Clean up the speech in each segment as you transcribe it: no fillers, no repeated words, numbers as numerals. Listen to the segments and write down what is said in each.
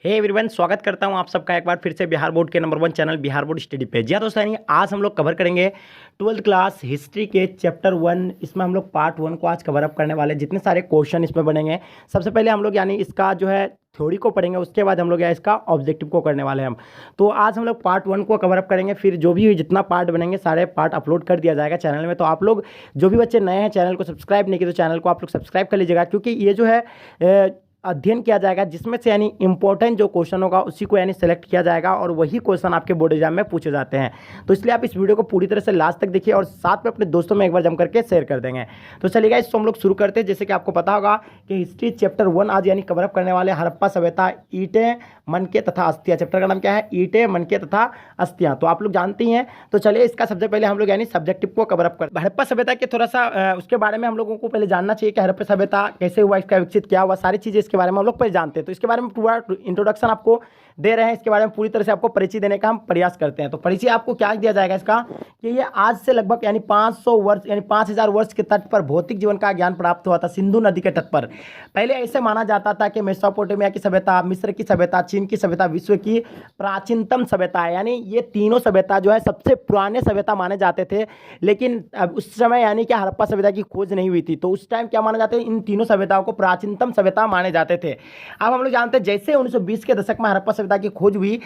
Hey everyone, स्वागत करता हूं आप सबका एक बार फिर से बिहार बोर्ड के number 1 channel Bihar board study पे। जी हाँ दोस्तों, आज हम लोग कवर करेंगे 12th क्लास हिस्ट्री के चैप्टर 1। इसमें हम लोग पार्ट 1 को आज कवर अप करने वाले हैं। जितने सारे क्वेश्चन इसमें बनेंगे, सबसे पहले हम लोग यानी इसका जो है थ्योरी को पढ़ेंगे, उसके बाद हम लोग इसका ऑब्जेक्टिव को करने वाले हैं हम। तो आज हम लोग पार्ट 1 को कवर अप करेंगे, फिर जो भी जितना पार्ट बनेंगे सारे पार्ट अपलोड कर दिया जाएगा चैनल में। तो आप लोग जो भी बच्चे नए हैं, चैनल को सब्सक्राइब नहीं किए तो चैनल को आप लोग सब्सक्राइब कर लीजिएगा, क्योंकि ये जो है अध्ययन किया जाएगा जिसमें से यानी इंपॉर्टेंट जो क्वेश्चन होगा उसी को यानी सेलेक्ट किया जाएगा और वही क्वेश्चन आपके बोर्ड एग्जाम में पूछे जाते हैं। तो इसलिए आप इस वीडियो को पूरी तरह से लास्ट तक देखिए और साथ में अपने दोस्तों में एक बार जम करके शेयर कर देंगे। तो चलिएगा, इसको हम लोग शुरू करते हैं। जैसे कि आपको पता होगा कि हिस्ट्री चैप्टर 1 आज यानी कवर अप करने वाले हड़प्पा सभ्यता, ईंटें, मनके तथा अस्थियां। चैप्टर का नाम क्या है? ईंटें, मनके तथा अस्थियां। तो आप लोग जानते हैं। तो चलिए इसका सबसे पहले हम लोग यानी सब्जेक्टिव को कवर अप कर हड़प्पा सभ्यता के थोड़ा सा उसके बारे में हम लोगों को पहले जानना चाहिए कि हड़प्पा सभ्यता कैसे हुआ, इसका विकसित क्या हुआ, सारी चीज़ें इसके बारे में हम लोग पहले जानते हैं। तो इसके बारे में पूरा इंट्रोडक्शन आपको दे रहे हैं, इसके बारे में पूरी तरह से आपको परिचय देने का हम प्रयास करते हैं। तो परिचय आपको क्या दिया जाएगा इसका, कि ये आज से लगभग यानी 500 वर्ष यानी 5000 वर्ष के तट पर भौतिक जीवन का ज्ञान प्राप्त हुआ था, सिंधु नदी के तट पर। पहले ऐसे माना जाता था कि मेसोपोटामिया की सभ्यता, मिस्र की सभ्यता, चीन की सभ्यता विश्व की प्राचीनतम सभ्यता है। यानी ये तीनों सभ्यता जो है सबसे पुराने सभ्यता माने जाते थे। लेकिन उस समय यानी कि हड़प्पा सभ्यता की खोज नहीं हुई थी, तो उस टाइम क्या माना जाता है, इन तीनों सभ्यताओं को प्राचीनतम सभ्यता माने जाते थे। अब हम लोग जानते हैं जैसे 1920 के दशक में हड़प्पा सभ्यता की खोज हुई,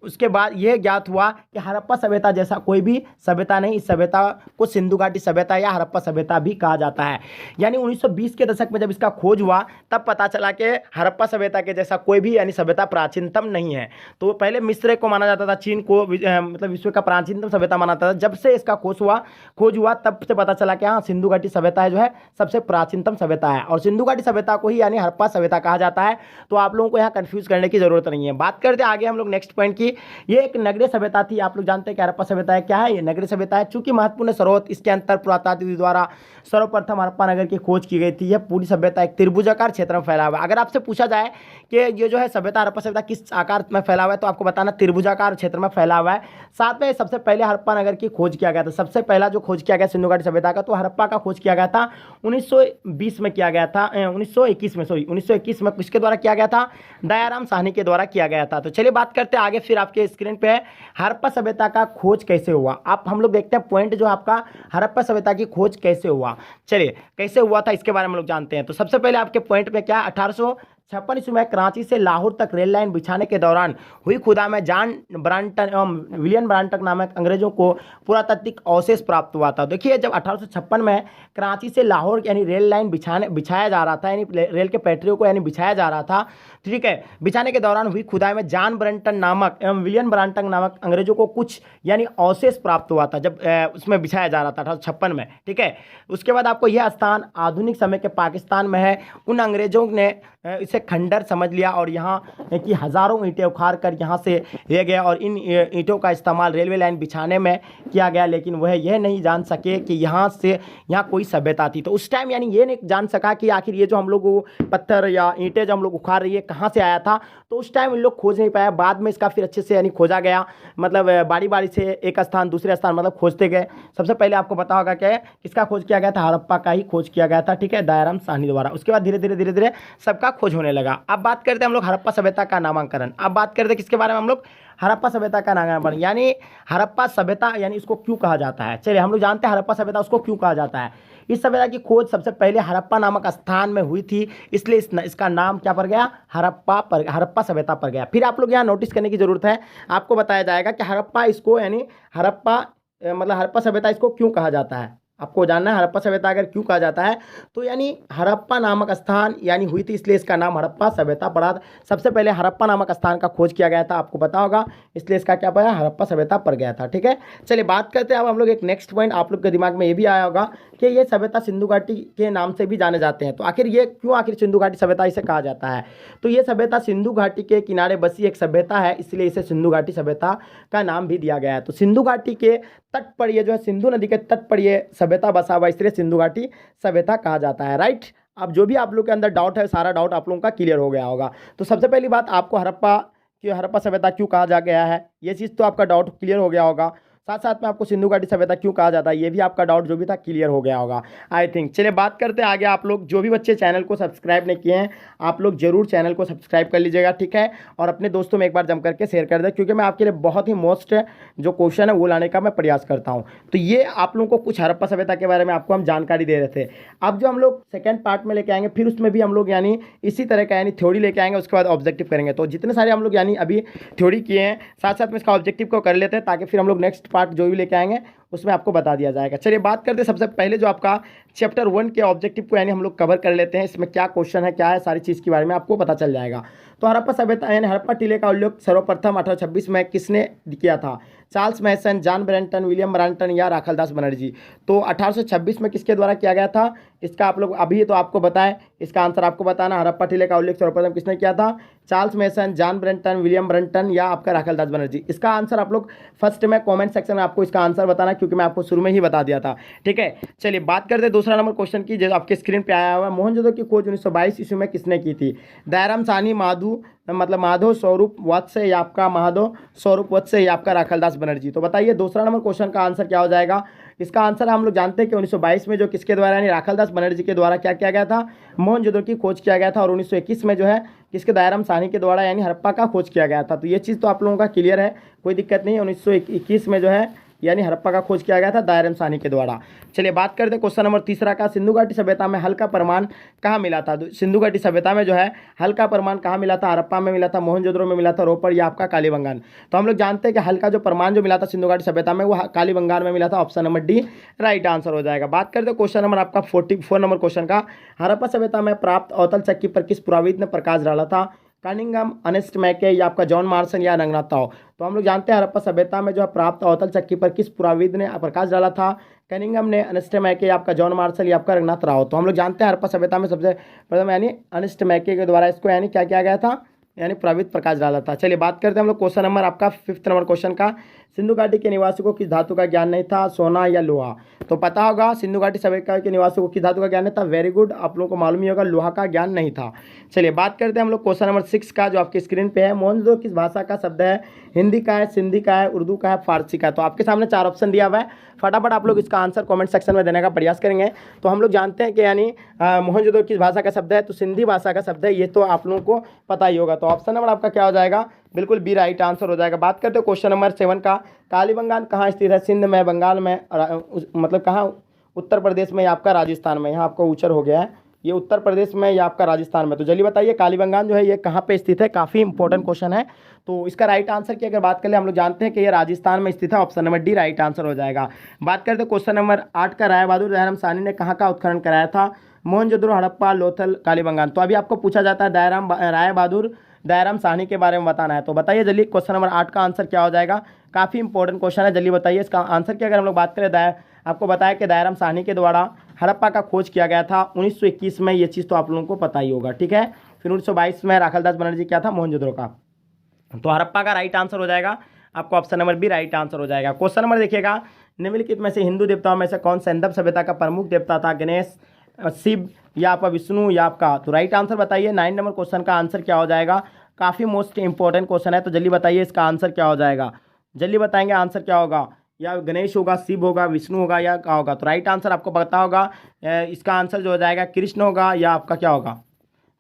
उसके बाद यह ज्ञात हुआ कि हड़प्पा सभ्यता जैसा कोई भी सभ्यता नहीं, इस सभ्यता को सिंधु घाटी सभ्यता या हड़प्पा सभ्यता भी कहा जाता है। यानी 1920 के दशक में जब इसका खोज हुआ तब पता चला कि हड़प्पा सभ्यता के जैसा कोई भी यानी सभ्यता प्राचीनतम नहीं है। तो पहले मिस्र को माना जाता था, चीन को मतलब विश्व का प्राचीनतम सभ्यता माना जाता था। जब से इसका खोज हुआ तब से पता चला कि हाँ, सिंधु घाटी सभ्यता जो है सबसे प्राचीनतम सभ्यता है और सिंधु घाटी सभ्यता को ही यानी हड़प्पा सभ्यता कहा जाता है। तो आप लोगों को यहाँ कंफ्यूज करने की जरूरत नहीं है। बात करते हैं आगे हम लोग नेक्स्ट पॉइंट की। ये एक नगरीय सभ्यता थी। आप लोग जानते हैं कि हड़प्पा सभ्यता है क्या है, ये नगरीय सभ्यता है। चूंकि महत्वपूर्ण स्रोत इसके अंतर पुरातात्विक द्वारा सर्वप्रथम हड़प्पा नगर की खोज की गई थी। यह पूरी सभ्यता एक त्रिभुजाकार क्षेत्र में फैला हुआ है। अगर आपसे पूछा जाए कि ये जो है सभ्यता हड़प्पा सभ्यता किस आकार में फैला हुआ है, तो आपको बताना त्रिभुजाकार क्षेत्र में फैला हुआ है। साथ में सबसे पहले हड़प्पा नगर की खोज किया गया था। सबसे पहला जो खोज किया गया सिंधु घाटी सभ्यता का, तो हड़प्पा का खोज किया गया था 1920 में किया गया था, 1921 में किसके द्वारा किया गया था? दयाराम साहनी के द्वारा किया गया था। तो चलिए बात करते हैं आगे। फिर आपके स्क्रीन पे है हड़प्पा सभ्यता का खोज कैसे हुआ। आप हम लोग देखते हैं पॉइंट जो आपका हड़प्पा सभ्यता की खोज कैसे हुआ। चलिए कैसे हुआ था इसके बारे में हम लोग जानते हैं। तो सबसे पहले आपके पॉइंट पे क्या, 1856 ईस्वी में कराची से लाहौर तक रेल लाइन बिछाने के दौरान हुई खुदा में जॉन ब्रांटन एवं विलियम ब्रांटन नामक अंग्रेजों को पुरातात्विक अवशेष प्राप्त हुआ था। देखिए, जब 1856 में कराची से लाहौर यानी रेल लाइन बिछाया जा रहा था, यानी रेल के पटरियों को यानी बिछाया जा रहा था, ठीक है, बिछाने के दौरान हुई खुदाई में जॉन ब्रांटन नामक एवं विलियम ब्रांटन नामक अंग्रेजों को कुछ यानी अवशेष प्राप्त हुआ था जब उसमें बिछाया जा रहा था 1856 में, ठीक है। उसके बाद आपको यह स्थान आधुनिक समय के पाकिस्तान में है। उन अंग्रेजों ने इसे खंडर समझ लिया और यहाँ की हज़ारों ईंटें उखाड़ कर यहाँ से ले गए और इन ईंटों का इस्तेमाल रेलवे लाइन बिछाने में किया गया। लेकिन वह यह नहीं जान सके कि यहाँ कोई सभ्यता थी। तो उस टाइम यानी ये नहीं जान सका कि आखिर ये जो हम लोग पत्थर या ईंटें जो हम लोग उखाड़ रही है कहाँ से आया था। तो उस टाइम इन लोग खोज नहीं पाया। बाद में इसका फिर अच्छे से यानी खोजा गया, मतलब बारी बारी से एक स्थान दूसरे स्थान मतलब खोजते गए। सबसे पहले आपको पता होगा कि किसका खोज किया गया था? हड़प्पा का ही खोज किया गया था, ठीक है, दयाराम साहनी द्वारा। उसके बाद धीरे धीरे सबका खोज होने लगा। अब बात करते हैं हम लोग हड़प्पा सभ्यता का नामांकन। अब बात करते हैं किसके बारे में हम लोग? हड़प्पा सभ्यता का नामांकन, यानी हड़प्पा सभ्यता यानी इसको क्यों कहा जाता है। चलिए हम लोग जानते हैं हड़प्पा सभ्यता उसको क्यों कहा जाता है। इस सभ्यता की खोज सबसे पहले हड़प्पा नामक स्थान में हुई थी, इसलिए इसका नाम क्या पड़ गया? हड़प्पा सभ्यता पड़ गया। फिर आप लोग यहाँ नोटिस करने की जरूरत है, आपको बताया जाएगा कि हड़प्पा इसको यानी हड़प्पा सभ्यता इसको क्यों कहा जाता है। आपको जानना है हड़प्पा सभ्यता अगर क्यों कहा जाता है, तो यानी हड़प्पा नामक स्थान यानी हुई थी, इसलिए इसका नाम हड़प्पा सभ्यता पड़ा। सबसे पहले हड़प्पा नामक स्थान का खोज किया गया था, आपको पता होगा, इसलिए इसका क्या पड़ा? हड़प्पा सभ्यता पड़ गया था, ठीक है। चलिए बात करते हैं अब हम लोग एक नेक्स्ट पॉइंट। आप लोग के दिमाग में ये भी आया होगा कि ये सभ्यता सिंधु घाटी के नाम से भी जाने जाते हैं। तो आखिर सिंधु घाटी सभ्यता इसे कहा जाता है। तो ये सभ्यता सिंधु घाटी के किनारे बसी एक सभ्यता है, इसलिए इसे सिंधु घाटी सभ्यता का नाम भी दिया गया है। तो सिंधु घाटी के तट पर ये जो है सिंधु नदी के तट पर ये सभ्यता बसा हुआ, इसलिए सिंधु घाटी सभ्यता कहा जाता है, राइट। अब जो भी आप लोग के अंदर डाउट है, सारा डाउट आप लोगों का क्लियर हो गया होगा। तो सबसे पहली बात आपको हड़प्पा सभ्यता क्यों कहा जा गया है, ये चीज़ तो आपका डाउट क्लियर हो गया होगा। साथ साथ में आपको सिंधु घाटी सभ्यता क्यों कहा जाता है, ये भी आपका डाउट जो भी था क्लियर हो गया होगा आई थिंक। चलिए बात करते हैं आगे। आप लोग जो भी बच्चे चैनल को सब्सक्राइब नहीं किए हैं, आप लोग जरूर चैनल को सब्सक्राइब कर लीजिएगा, ठीक है, और अपने दोस्तों में एक बार जम करके शेयर कर दें, क्योंकि मैं आपके लिए बहुत ही मोस्ट जो क्वेश्चन है वो लाने का मैं प्रयास करता हूँ। तो ये आप लोगों को कुछ हड़प्पा सभ्यता के बारे में आपको हम जानकारी दे रहे थे। अब जो हम लोग सेकेंड पार्ट में लेके आएंगे, फिर उसमें भी हम लोग यानी इसी तरह का यानी थ्योरी लेके आएंगे, उसके बाद ऑब्जेक्टिव करेंगे। तो जितने सारे हम लोग यानी अभी थ्योरी किए हैं, साथ साथ में इसका ऑब्जेक्टिव को कर लेते हैं, ताकि फिर हम लोग नेक्स्ट पार्ट जो भी लेके आएंगे उसमें आपको बता दिया जाएगा। चलिए बात करते हैं सबसे पहले जो आपका चैप्टर 1 के ऑब्जेक्टिव को यानी हम लोग कवर कर लेते हैं। इसमें क्या क्वेश्चन है, क्या है, सारी चीज़ के बारे में आपको पता चल जाएगा। तो हड़प्पा सभ्यता यानी हड़प्पा टीले का उल्लेख सर्वप्रथम 1826 में किसने किया था? चार्ल्स मैसन, जॉन ब्रैंटन, विलियम ब्रैंटन या राखालदास बनर्जी। तो 1826 में किसके द्वारा किया गया था? इसका आप लोग अभी तो आपको बताएं, इसका आंसर आपको बताना। हड़प्पा टीले का उल्लेख सर्वप्रथम किसने किया था? चार्ल्स मैसन, जॉन ब्रैंटन, विलियम ब्रैंटन या आपका राखालदास बनर्जी। इसका आंसर आप लोग फर्स्ट में कमेंट सेक्शन में आपको इसका आंसर बताना, क्योंकि मैं आपको शुरू में ही बता दिया था, ठीक है। चलिए बात करते हैं दूसरा नंबर क्वेश्चन की, जो आपके स्क्रीन पे आया हुआ है। मोहनजोदड़ो की खोज 1922 ईस्वी में किसने की थी? दयाराम साहनी, माधव स्वरूप वत्स या आपका माधव स्वरूप वत्स या आपका राखालदास बनर्जी। तो बताइए दूसरा नंबर क्वेश्चन का आंसर क्या हो जाएगा? इसका आंसर हम लोग जानते हैं कि 1922 में जो किसके द्वारा यानी राखालदास बनर्जी के द्वारा क्या किया गया था? मोहनजोदड़ो की खोज किया गया था। और 1921 में जो है किसके? दयाराम साहनी के द्वारा यानी हड़प्पा का खोज किया गया था। तो ये चीज़ तो आप लोगों का क्लियर है, कोई दिक्कत नहीं है। 1921 में जो है यानी हड़प्पा का खोज किया गया था दयाराम साहनी के द्वारा। चलिए बात करते हैं क्वेश्चन नंबर तीसरा का। सिंधु घाटी सभ्यता में हल का प्रमाण कहाँ मिला था? सिंधु घाटी सभ्यता में जो है हल का प्रमाण कहाँ मिला था? हड़प्पा में मिला था, मोहनजोदड़ो में मिला था, रोपड़ या आपका कालीबंगान। तो हम लोग जानते हैं कि हल का जो प्रमाण जो मिला था सिंधु घाटी सभ्यता में वो कालीबंगान में मिला था। Option number D right answer हो जाएगा। बात करते हैं क्वेश्चन नंबर आपका 44 नंबर क्वेश्चन का। हड़प्पा सभ्यता में प्राप्त अवतल चक्की पर किस पुराविद ने प्रकाश डाला था? कनिंघम, अर्नेस्ट मैके या आपका जॉन मार्सन या रंगनाथ ताओ। तो हम लोग जानते हैं हड़प्पा सभ्यता में जो है प्राप्त अवतल चक्की पर किस पुराविद ने प्रकाश डाला था? कनिंघम ने, अर्नेस्ट मैके या आपका जॉन मार्सल या आपका रंगनाथ ताओ। तो हम लोग जानते हैं हड़प्पा सभ्यता में सबसे प्रथम यानी अर्नेस्ट मैके के द्वारा इसको यानी क्या किया गया था? यानी पुराविद प्रकाश डाला था। चलिए बात करते हैं हम लोग क्वेश्चन नंबर आपका 5th नंबर क्वेश्चन का। सिंधु घाटी के निवासियों को किस धातु का ज्ञान नहीं था? सोना या लोहा। तो पता होगा सिंधु घाटी सभ्यता के निवासियों को किस धातु का ज्ञान नहीं था? वेरी गुड, आप लोगों को मालूम ही होगा लोहा का ज्ञान नहीं था। चलिए बात करते हैं हम लोग क्वेश्चन नंबर 6 का, जो आपकी स्क्रीन पे है। मोहनजोदड़ो किस भाषा का शब्द है? हिंदी का है, सिंधी का है, उर्दू का है, फारसी का है। तो आपके सामने 4 ऑप्शन दिया हुआ है, फटाफट आप लोग इसका आंसर कमेंट सेक्शन में देने का प्रयास करेंगे। तो हम लोग जानते हैं कि यानी मोहनजोदड़ो किस भाषा का शब्द है? तो सिंधी भाषा का शब्द है, ये तो आप लोगों को पता ही होगा। तो ऑप्शन नंबर आपका क्या हो जाएगा? बिल्कुल बी राइट आंसर हो जाएगा। बात करते हैं क्वेश्चन नंबर 7 का। कालीबंगान कहाँ स्थित है? सिंध में, बंगाल में, मतलब कहाँ? उत्तर प्रदेश में या आपका राजस्थान में? यहाँ आपका ऊचर हो गया है, ये उत्तर प्रदेश में या आपका राजस्थान में। तो जल्दी बताइए कालीबंगान जो है ये कहाँ पे स्थित है? काफ़ी इंपॉर्टेंट क्वेश्चन है। तो इसका राइट आंसर की अगर बात करें, हम लोग जानते हैं कि ये राजस्थान में स्थित है। Option number D right answer हो जाएगा। बात करते हैं क्वेश्चन नंबर 8 का। राय बहादुर दयाराम साहनी ने कहाँ का उत्खनन कराया था? मोहनजोदड़ो, हड़प्पा, लोथल, कालीबंगान। तो अभी आपको पूछा जाता है राय बहादुर दयाराम साहनी के बारे में बताना है। तो बताइए जल्दी क्वेश्चन नंबर 8 का आंसर क्या हो जाएगा? काफ़ी इंपॉर्टेंट क्वेश्चन है, जल्दी बताइए इसका आंसर की अगर हम लोग बात करें। आपको बताया कि दयाराम साहनी के द्वारा हड़प्पा का खोज किया गया था 1921 में, ये चीज़ तो आप लोगों को पता ही होगा, ठीक है। फिर 1922 में राखालदास बनर्जी क्या था? मोहनजोदड़ो का। तो हड़प्पा का राइट आंसर हो जाएगा आपको option number B right answer हो जाएगा। क्वेश्चन नंबर देखिएगा। निम्नलिखित में से हिंदू देवताओं में से कौन सैंधव सभ्यता का प्रमुख देवता था? गणेश, शिव या आपका विष्णु या आपका? तो राइट आंसर बताइए। 9 नंबर क्वेश्चन का आंसर क्या हो जाएगा? काफ़ी मोस्ट इंपॉर्टेंट क्वेश्चन है, तो जल्दी बताइए इसका आंसर क्या हो जाएगा? जल्दी बताएंगे आंसर क्या होगा? या गणेश होगा, शिव होगा, विष्णु होगा या क्या होगा? तो राइट आंसर आपको पता होगा, इसका आंसर जो हो जाएगा कृष्ण होगा या आपका क्या होगा?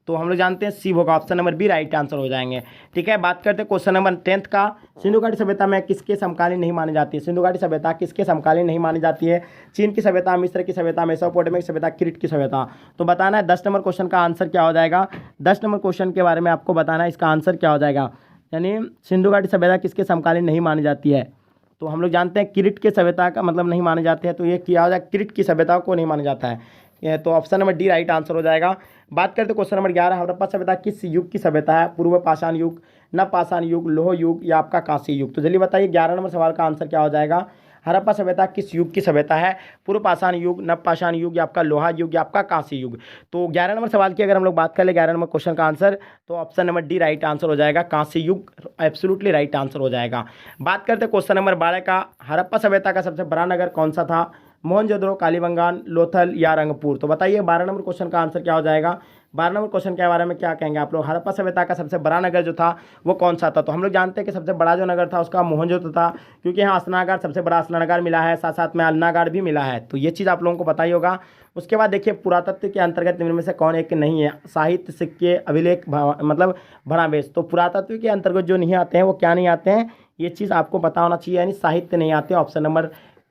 तो हम लोग जानते हैं शिव होगा। Option number B right answer हो जाएंगे, ठीक है। बात करते हैं क्वेश्चन नंबर 10 का। सिंधु घाटी सभ्यता में किसके समकालीन नहीं मानी जाती है? सिंधु घाटी सभ्यता किसके समकालीन नहीं मानी जाती है? चीन की सभ्यता, मिस्र की सभ्यता, मेसोपोटामिया की सभ्यता, क्रीट की सभ्यता। तो बताना है 10 नंबर क्वेश्चन का आंसर क्या हो जाएगा? 10 नंबर क्वेश्चन के बारे में आपको बताना है, इसका आंसर क्या हो जाएगा? यानी सिंधु घाटी सभ्यता किसके समकालीन नहीं मानी जाती है? तो हम लोग जानते हैं क्रीट की सभ्यता का मतलब नहीं माने जाते हैं, तो ये क्या हो जाएगा? क्रीट की सभ्यता को नहीं माना जाता है, तो option number D right answer हो जाएगा। बात करते हैं क्वेश्चन नंबर 11। हड़प्पा सभ्यता किस युग की सभ्यता है? पूर्व पाषाण युग, नव पाषाण युग, लोह युग या आपका कांस्य युग? तो जल्दी बताइए 11 नंबर सवाल का आंसर क्या हो जाएगा? हड़प्पा सभ्यता किस युग की सभ्यता है? पूर्व पाषाण युग, नव पाषाण युग या आपका लोहा युग या आपका कांस्य युग? तो 11 नंबर सवाल की अगर हम लोग बात कर ले 11 नंबर क्वेश्चन का आंसर, तो option number D right answer हो जाएगा, कांस्य युग एब्सोल्युटली राइट आंसर हो जाएगा। बात करते हैं क्वेश्चन नंबर 12 का। हड़प्पा सभ्यता का सबसे बड़ा नगर कौन सा था? मोहनजोदड़ो, कालीबंगान, लोथल या रंगपुर? तो बताइए 12 नंबर क्वेश्चन का आंसर क्या हो जाएगा? 12 नंबर क्वेश्चन के बारे में क्या कहेंगे आप लोग, हड़प्पा सभ्यता का सबसे बड़ा नगर जो था वो कौन सा था। तो हम लोग जानते हैं कि सबसे बड़ा जो नगर था उसका मोहनजोदड़ो था, क्योंकि यहाँ स्नानागार सबसे बड़ा स्नानागार मिला है, साथ साथ में अन्नागार भी मिला है। तो ये चीज़ आप लोगों को पता ही होगा। उसके बाद देखिए पुरातत्व के अंतर्गत निम्न में से कौन एक नहीं है, साहित्य, सिक्के, अभिलेख, मतलब भरावेश। तो पुरातत्व के अंतर्गत जो नहीं आते हैं वो क्या नहीं आते हैं, ये चीज़ आपको पता होना चाहिए, यानी साहित्य नहीं आते। ऑप्शन नंबर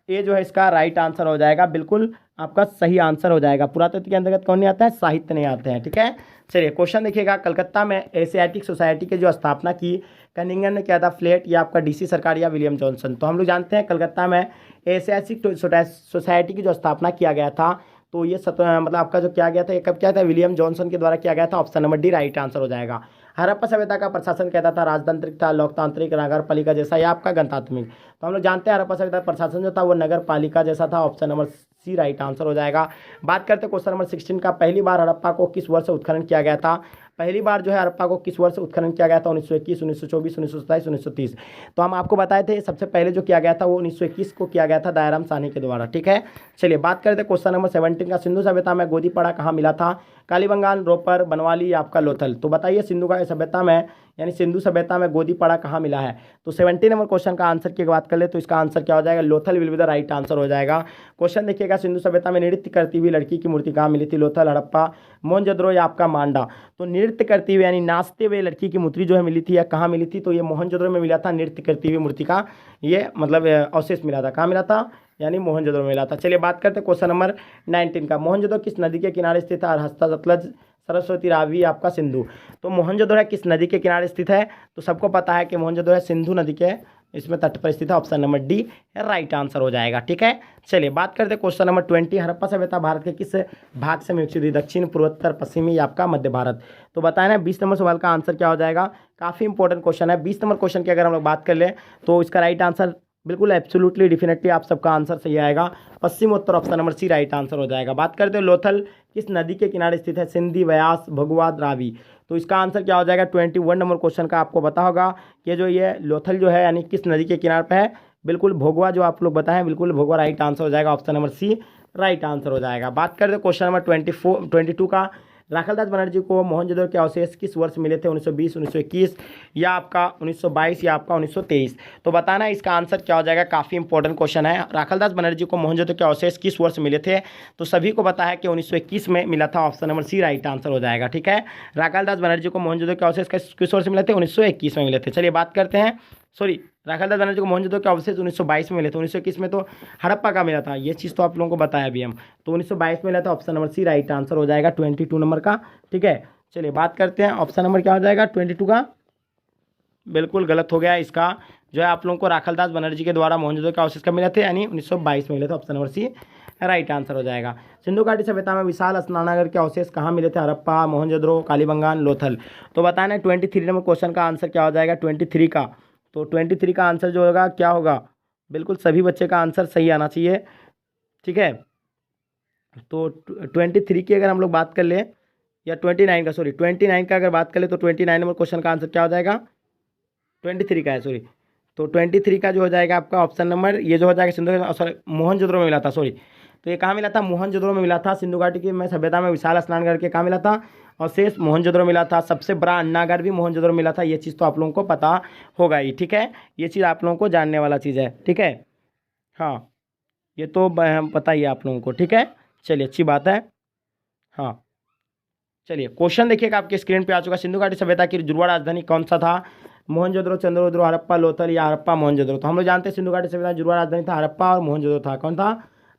ए जो है इसका राइट आंसर हो जाएगा, बिल्कुल आपका सही आंसर हो जाएगा। पुरातत्व के अंतर्गत कौन नहीं आता है, साहित्य नहीं आते हैं। ठीक है, चलिए क्वेश्चन देखिएगा, कलकत्ता में एशियाटिक सोसाइटी की जो स्थापना की कनिंगन ने किया था, फ्लेट या आपका डीसी सरकार या विलियम जॉनसन। तो हम लोग जानते हैं कलकत्ता में एशियाटिक सोसाइटी की जो स्थापना किया गया था, तो ये मतलब आपका जो किया गया था, ये कब किया था, विलियम जॉनसन के द्वारा किया गया था। Option number D right answer हो जाएगा। हड़प्पा सभ्यता का प्रशासन कहता था राजतांत्रिक था, लोकतांत्रिक, नगर पालिका जैसा या आपका गणतांत्रिक। तो हम लोग जानते हैं हड़प्पा सभ्यता का प्रशासन जो था वो नगर पालिका जैसा था। Option number C right answer हो जाएगा। बात करते हैं क्वेश्चन नंबर 16 का, पहली बार हड़प्पा को किस वर्ष उत्खनन किया गया था। पहली बार जो है हड़प्पा को किस वर्ष उत्खनन किया गया था, 1921, 1924, 1927, 1930। तो हम आपको बताए थे सबसे पहले जो किया गया था वो 1921 को किया गया था दयाराम साहनी के द्वारा। ठीक है, चलिए बात करते हैं क्वेश्चन नंबर 17 का, सिंधु सभ्यता में गोदीपड़ा कहाँ मिला था, कालीबंगान, रोपर, बनवाली या आपका लोथल। तो बताइए सिंधु का सभ्यता में, यानी सिंधु सभ्यता में गोदीपड़ा कहाँ मिला है। तो 17 नंबर क्वेश्चन का आंसर की बात कर ले तो इसका आंसर क्या हो जाएगा, Lothal will be the right answer हो जाएगा। क्वेश्चन देखिएगा, सिंधु सभ्यता में नृत्य करती हुई लड़की की मूर्ति कहाँ मिली थी, लोथल, हड़प्पा, मोहनजोदड़ो या आपका मांडा। तो नृत्य करती हुई यानी नाचते हुए लड़की की मूर्ति जो है मिली थी या कहाँ मिली थी, तो ये मोहनजोदड़ो में मिला था। नृत्य करती हुई मूर्ति का ये मतलब अवशेष मिला था, कहाँ मिला था, यानी मोहनजोदड़ो में मिला था। चलिए बात करते हैं क्वेश्चन नंबर 19 का, मोहनजोदड़ो किस नदी के किनारे स्थित है, अरहस्ता, सतलज, सरस्वती, रावी, आपका सिंधु। तो मोहनजोदड़ो है किस नदी के किनारे स्थित है, तो सबको पता है कि मोहनजोदड़ो है सिंधु नदी के इसमें तट पर स्थित है। Option number D right answer हो जाएगा। ठीक है, चलिए बात करते हैं क्वेश्चन नंबर 20, हड़प्पा सभ्यता भारत के किस भाग से विकसित हुई, दक्षिण, पूर्वोत्तर, पश्चिमी या आपका मध्य भारत। तो बताया ना 20 नंबर सवाल का आंसर क्या हो जाएगा, काफ़ी इंपॉर्टेंट क्वेश्चन है। 20 नंबर क्वेश्चन की अगर हम लोग बात कर ले तो इसका राइट आंसर बिल्कुल एब्सोल्युटली डेफिनेटली आप सबका आंसर सही आएगा, पश्चिम उत्तर। Option number C right answer हो जाएगा। बात करते हैं लोथल किस नदी के किनारे स्थित है, सिंधी, व्यास, भगवा, रावी। तो इसका आंसर क्या हो जाएगा, 21 नंबर क्वेश्चन का आपको पता होगा कि जो ये लोथल जो है यानी किस नदी के किनारे पर है, बिल्कुल भोगवा जो आप लोग बताएं, बिल्कुल भोगवा राइट आंसर हो जाएगा। Option number C right answer हो जाएगा। बात करते हैं क्वेश्चन नंबर 22 का, राखालदास बनर्जी को मोहनजोदड़ो के अवशेष किस वर्ष मिले थे, 1920, 1921 या आपका 1922 या आपका 1923। तो बताना इसका आंसर क्या हो जाएगा, काफ़ी इंपॉर्टेंट क्वेश्चन है। राखालदास बनर्जी को मोहनजोदड़ो के अवशेष किस वर्ष मिले थे, तो सभी को पता है कि 1921 में मिला था। Option number C right answer हो जाएगा। ठीक है, राखालदास बनर्जी को मोहनजोदड़ो के अवशेष किस वर्ष मिले थे, 1921 में मिले थे। चलिए बात करते हैं, सॉरी, राखालदास बनर्जी को मोहनजोदड़ो के अवशेष 1922 में मिले थे, 1921 में तो हड़प्पा का मिला था। ये चीज़ तो आप लोगों को बताया अभी हम, तो 1922 में मिला था। Option number C right answer हो जाएगा 22 नंबर का। ठीक है, चलिए बात करते हैं, ऑप्शन नंबर क्या हो जाएगा 22 का, बिल्कुल गलत हो गया। इसका जो है आप लोगों को राखालदास बनर्जी के द्वारा मोहनजोदड़ो के अवशेष कब मिले थे, यानी 1922 में मिले थे। Option number C right answer हो जाएगा। सिंधु घाटी सभ्यता में विशाल स्नानागार के अवशेष कहाँ मिले थे, हड़प्पा, मोहनजोदड़ो, कालीबंगान, लोथल। तो बताना 23 नंबर क्वेश्चन का आंसर क्या हो जाएगा 23 का। तो 23 का आंसर जो होगा क्या होगा, बिल्कुल सभी बच्चे का आंसर सही आना चाहिए। ठीक है, तो 23 की अगर हम लोग बात कर ले, या 29 का, सॉरी 29 का अगर बात करें तो 29 नंबर क्वेश्चन का आंसर क्या हो जाएगा, 23 का है, सॉरी। तो 23 का जो हो जाएगा आपका ऑप्शन नंबर ये जो हो जाएगा सिंधु, सॉरी मोहनजोदड़ो में मिला था, सॉरी। तो ये कहाँ मिला था, मोहनजोदड़ो में मिला था। सिंधु घाटी की में सभ्यता में विशाल स्नानघर के कहाँ मिला था, और शेष मोहनजोदड़ो मिला था। सबसे बड़ा अन्नागार भी मोहनजोदड़ो मिला था। ये चीज़ तो आप लोगों को पता होगा ही। ठीक है, ये चीज़ आप लोगों को जानने वाला चीज़ है। ठीक है, हाँ ये तो पता ही है आप लोगों को। ठीक है, चलिए अच्छी बात है। हाँ चलिए क्वेश्चन देखिएगा आपके स्क्रीन पे आ चुका, सिंधु घाटी सभ्यता की जुड़वा राजधानी कौन सा था, मोहनजोदड़ो, चंद्रगुप्त, हड़प्पा, लोथल या हड़प्पा, मोहनजोदड़ो। तो हम लोग जानते हैं सिंधु घाटी सभ्यता जुड़वा राजधानी था हड़प्पा और मोहनजोदड़ो था। कौन था,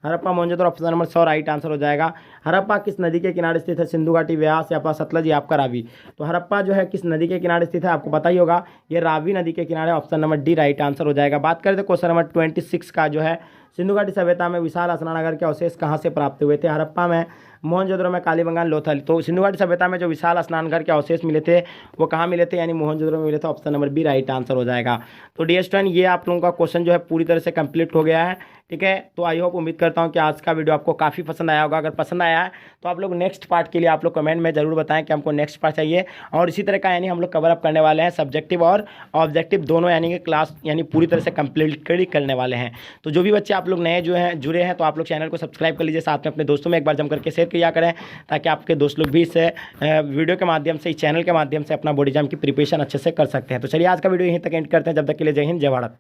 Harappa, Mohenjodaro. Option number 100 right answer हो जाएगा। हड़प्पा किस नदी के किनारे स्थित है, सिंधु घाटी, व्यास या आपका सतलज या आपका रावी। तो हड़प्पा जो है किस नदी के किनारे स्थित है, आपको पता ही होगा, ये रावी नदी के किनारे। Option number D right answer हो जाएगा। बात करते क्वेश्चन नंबर 26 का, जो है सिंधु घाटी सभ्यता में विशाल स्नानागार के अवशेष कहाँ से प्राप्त हुए थे, हड़प्पा में, मोहनजोदड़ो में, कालीबंगान, लोथल। तो सिंधु घाटी सभ्यता में जो विशाल स्नानघर के अवशेष मिले थे वो कहाँ मिले थे, यानी मोहनजोदड़ो में मिले थे। Option number B right answer हो जाएगा। तो डी स्टूडेंट ये आप लोगों का क्वेश्चन जो है पूरी तरह से कंप्लीट हो गया है। ठीक है, तो आई होप, उम्मीद करता हूँ कि आज का वीडियो आपको काफ़ी पसंद आया होगा। अगर पसंद आया है तो आप लोग नेक्स्ट पार्ट के लिए आप लोग कमेंट में जरूर बताएं कि हमको नेक्स्ट पार्ट चाहिए। और इसी तरह का यानी हम लोग कवर अप करने वाले हैं सब्जेक्टिव और ऑब्जेक्टिव दोनों, यानी कि क्लास यानी पूरी तरह से कंप्लीट करने वाले हैं। तो जो भी बच्चे आप आप लोग नए जो हैं जुड़े हैं तो आप लोग चैनल को सब्सक्राइब कर लीजिए, साथ में अपने दोस्तों में एक बार जम करके शेयर किया करें, ताकि आपके दोस्त लोग भी इस वीडियो के माध्यम से, इस चैनल के माध्यम से अपना बोर्ड एग्जाम की प्रिपरेशन अच्छे से कर सकते हैं। तो चलिए आज का वीडियो यहीं तक एंड करते हैं। जब तक के लिए जय हिंद, जय भारत।